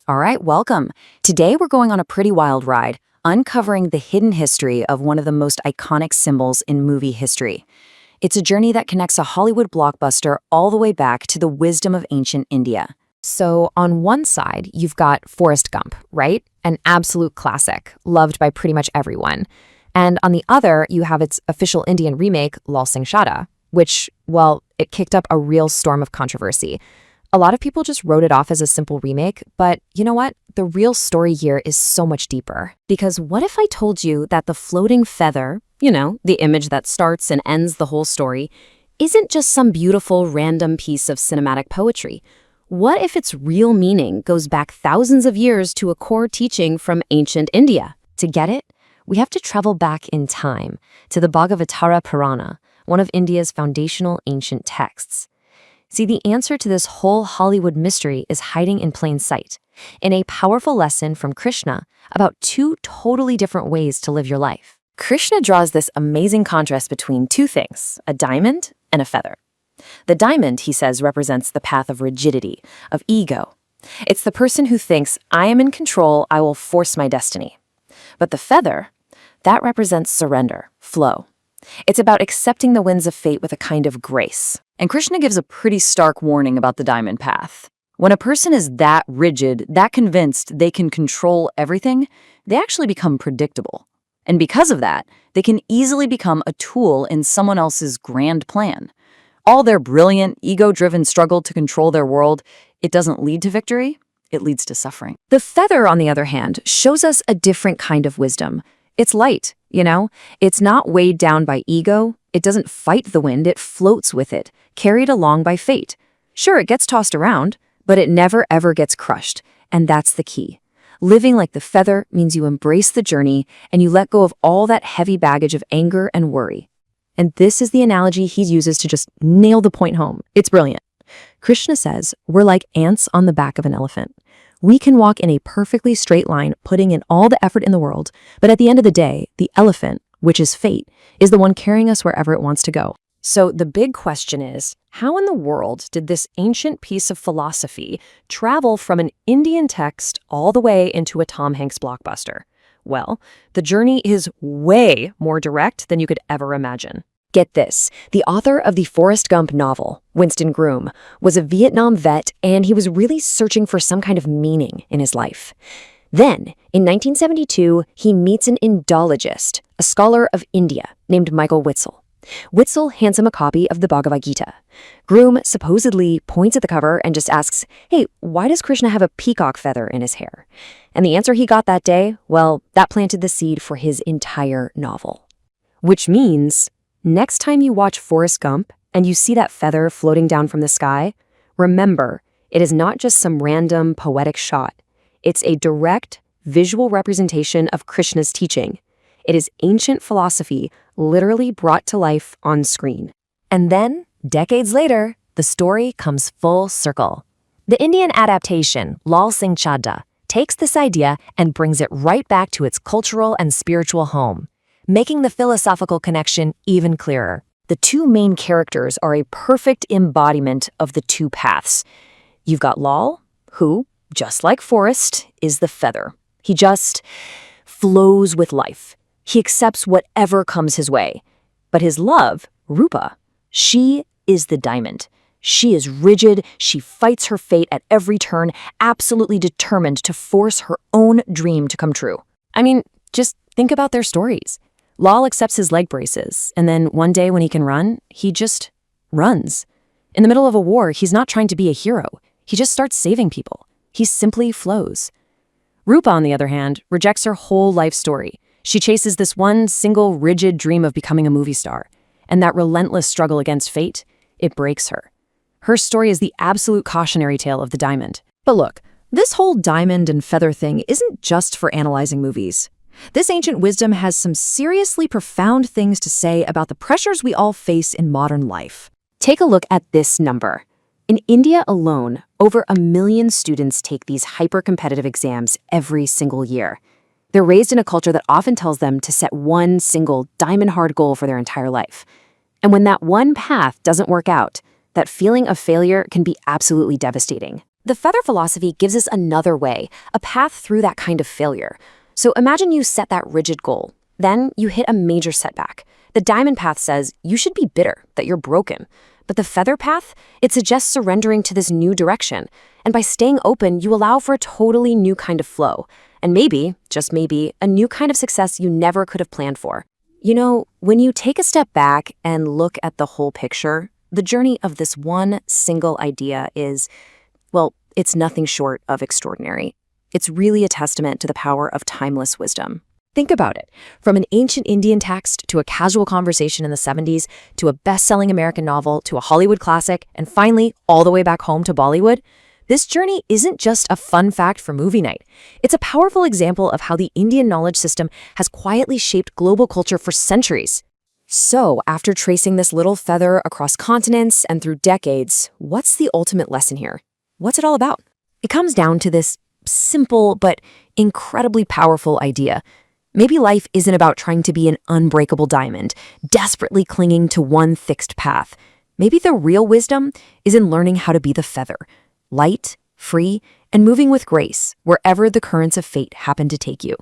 All right, welcome. Today we're going on a pretty wild ride, uncovering the hidden history of one of the most iconic symbols in movie history. It's a journey that connects a Hollywood blockbuster all the way back to the wisdom of ancient India. So on one side, you've got Forrest Gump, right? An absolute classic, loved by pretty much everyone. And on the other, you have its official Indian remake, Laal Singh Chaddha, which, well, it kicked up a real storm of controversy. A lot of people just wrote it off as a simple remake, but you know what? The real story here is so much deeper. Because what if I told you that the floating feather, the image that starts and ends the whole story, isn't just some beautiful random piece of cinematic poetry? What if its real meaning goes back thousands of years to a core teaching from ancient India? To get it, we have to travel back in time to the Bhagavad Gita, one of India's foundational ancient texts. See, the answer to this whole Hollywood mystery is hiding in plain sight, in a powerful lesson from Krishna about two totally different ways to live your life. Krishna draws this amazing contrast between two things, a diamond and a feather. The diamond, he says, represents the path of rigidity, of ego. It's the person who thinks, I am in control, I will force my destiny. But the feather, that represents surrender, flow. It's about accepting the winds of fate with a kind of grace. And Krishna gives a pretty stark warning about the diamond path. When a person is that rigid, that convinced they can control everything, they actually become predictable. And because of that, they can easily become a tool in someone else's grand plan. All their brilliant, ego-driven struggle to control their world, it doesn't lead to victory, it leads to suffering. The feather, on the other hand, shows us a different kind of wisdom. It's light, It's not weighed down by ego. It doesn't fight the wind, it floats with it, carried along by fate. Sure, it gets tossed around, but it never ever gets crushed, and that's the key. Living like the feather means you embrace the journey and you let go of all that heavy baggage of anger and worry. And this is the analogy he uses to just nail the point home. It's brilliant. Krishna says, we're like ants on the back of an elephant. We can walk in a perfectly straight line, putting in all the effort in the world, but at the end of the day, the elephant, which is fate, is the one carrying us wherever it wants to go. So the big question is, how in the world did this ancient piece of philosophy travel from an Indian text all the way into a Tom Hanks blockbuster? Well, the journey is way more direct than you could ever imagine. Get this, the author of the Forrest Gump novel, Winston Groom, was a Vietnam vet, and he was really searching for some kind of meaning in his life. Then, in 1972, he meets an Indologist, a scholar of India named Michael Witzel. Witzel hands him a copy of the Bhagavad Gita. Groom supposedly points at the cover and just asks, hey, why does Krishna have a peacock feather in his hair? And the answer he got that day, well, that planted the seed for his entire novel. Which means, next time you watch Forrest Gump and you see that feather floating down from the sky, remember, it is not just some random poetic shot. It's a direct, visual representation of Krishna's teaching. It is ancient philosophy literally brought to life on screen. And then, decades later, the story comes full circle. The Indian adaptation, Laal Singh Chaddha, takes this idea and brings it right back to its cultural and spiritual home, making the philosophical connection even clearer. The two main characters are a perfect embodiment of the two paths. You've got Laal, who, just like Forrest, is the feather. He just flows with life. He accepts whatever comes his way. But his love, Rupa, she is the diamond. She is rigid, she fights her fate at every turn, absolutely determined to force her own dream to come true. I mean, just think about their stories. Laal accepts his leg braces, and then one day when he can run, he just runs. In the middle of a war, he's not trying to be a hero. He just starts saving people. He simply flows. Rupa, on the other hand, rejects her whole life story. She chases this one single rigid dream of becoming a movie star, and that relentless struggle against fate, it breaks her. Her story is the absolute cautionary tale of the diamond. But look, this whole diamond and feather thing isn't just for analyzing movies. This ancient wisdom has some seriously profound things to say about the pressures we all face in modern life. Take a look at this number. In India alone, over 1 million students take these hyper-competitive exams every single year. They're raised in a culture that often tells them to set one single diamond-hard goal for their entire life. And when that one path doesn't work out, that feeling of failure can be absolutely devastating. The feather philosophy gives us another way, a path through that kind of failure. So imagine you set that rigid goal. Then you hit a major setback. The diamond path says you should be bitter, that you're broken. But the feather path, it suggests surrendering to this new direction. And by staying open, you allow for a totally new kind of flow. And maybe, just maybe, a new kind of success you never could have planned for. You know, when you take a step back and look at the whole picture, the journey of this one single idea is, well, it's nothing short of extraordinary. It's really a testament to the power of timeless wisdom. Think about it. From an ancient Indian text to a casual conversation in the 70s, to a best-selling American novel, to a Hollywood classic, and finally, all the way back home to Bollywood, this journey isn't just a fun fact for movie night. It's a powerful example of how the Indian knowledge system has quietly shaped global culture for centuries. So, after tracing this little feather across continents and through decades, what's the ultimate lesson here? What's it all about? It comes down to this simple but incredibly powerful idea. Maybe life isn't about trying to be an unbreakable diamond, desperately clinging to one fixed path. Maybe the real wisdom is in learning how to be the feather, light, free, and moving with grace wherever the currents of fate happen to take you.